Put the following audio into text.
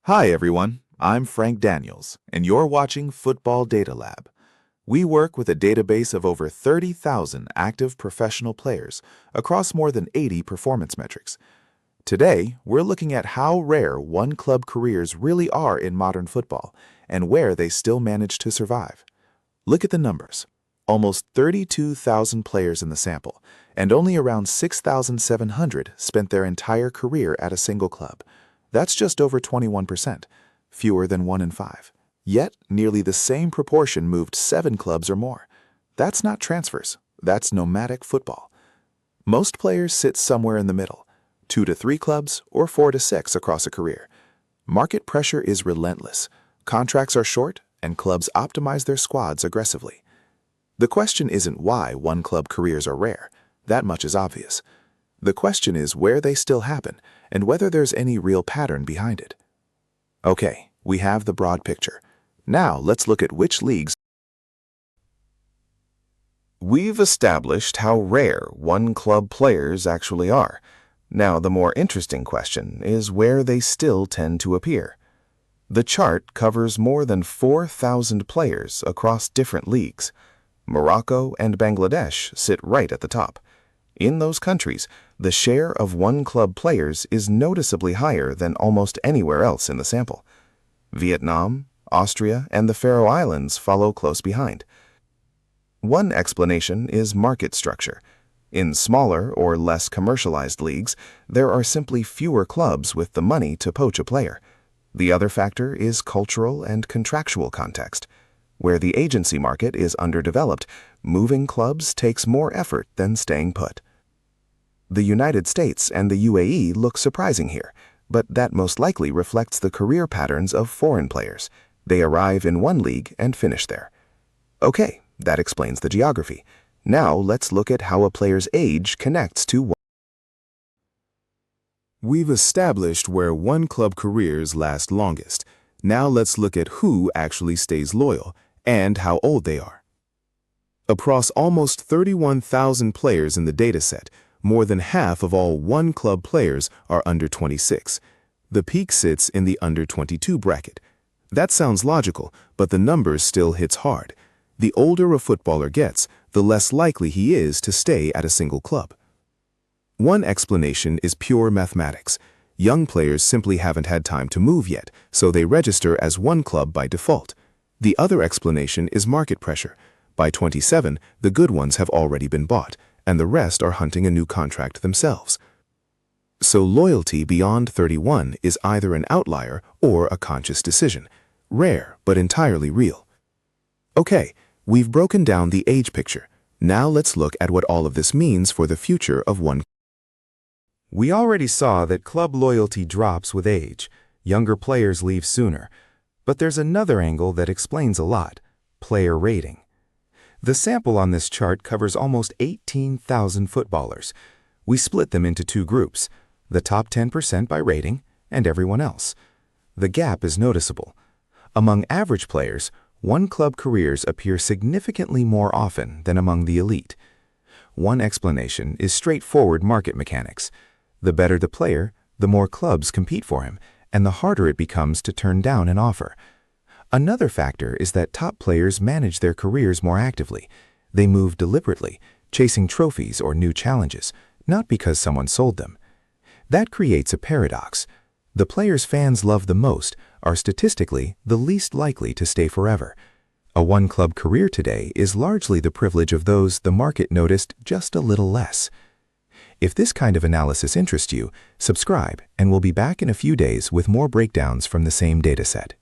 Hi everyone, I'm Frank Daniels, and you're watching Football DataLab. We work with a database of over 30,000 active professional players across more than 80 performance metrics. Today, we're looking at how rare one-club careers really are in modern football and where they still manage to survive. Look at the numbers. Almost 32,000 players in the sample, and only around 6,700 spent their entire career at a single club. That's just over 21%, fewer than 1 in 5. Yet, nearly the same proportion moved 7 clubs or more. That's not transfers, that's nomadic football. Most players sit somewhere in the middle, 2 to 3 clubs or 4 to 6 across a career. Market pressure is relentless, contracts are short, and clubs optimize their squads aggressively. The question isn't why one-club careers are rare, that much is obvious. The question is where they still happen and whether there's any real pattern behind it. Okay, we have the broad picture. Now let's look at which leagues. We've established how rare one-club players actually are. Now the more interesting question is where they still tend to appear. The chart covers more than 4,000 players across different leagues. Morocco and Bangladesh sit right at the top. In those countries, the share of one-club players is noticeably higher than almost anywhere else in the sample. Vietnam, Austria, and the Faroe Islands follow close behind. One explanation is market structure. In smaller or less commercialized leagues, there are simply fewer clubs with the money to poach a player. The other factor is cultural and contractual context. Where the agency market is underdeveloped, moving clubs takes more effort than staying put. The United States and the UAE look surprising here, but that most likely reflects the career patterns of foreign players. They arrive in one league and finish there. Okay, that explains the geography. Now let's look at how a player's age connects to one. We've established where one-club careers last longest. Now let's look at who actually stays loyal and how old they are. Across almost 31,000 players in the dataset, more than half of all one-club players are under 26. The peak sits in the under 22 bracket. That sounds logical, but the numbers still hits hard. The older a footballer gets, the less likely he is to stay at a single club. One explanation is pure mathematics. Young players simply haven't had time to move yet, so they register as one club by default. The other explanation is market pressure. By 27, the good ones have already been bought, and the rest are hunting a new contract themselves. So loyalty beyond 31 is either an outlier or a conscious decision. Rare, but entirely real. Okay, we've broken down the age picture. Now let's look at what all of this means for the future of one. We already saw that club loyalty drops with age. Younger players leave sooner. But there's another angle that explains a lot: player rating. The sample on this chart covers almost 18,000 footballers. We split them into 2 groups, the top 10% by rating and everyone else. The gap is noticeable. Among average players, one-club careers appear significantly more often than among the elite. One explanation is straightforward market mechanics. The better the player, the more clubs compete for him, and the harder it becomes to turn down an offer. Another factor is that top players manage their careers more actively. They move deliberately, chasing trophies or new challenges, not because someone sold them. That creates a paradox. The players fans love the most are statistically the least likely to stay forever. A one-club career today is largely the privilege of those the market noticed just a little less. If this kind of analysis interests you, subscribe, and we'll be back in a few days with more breakdowns from the same dataset.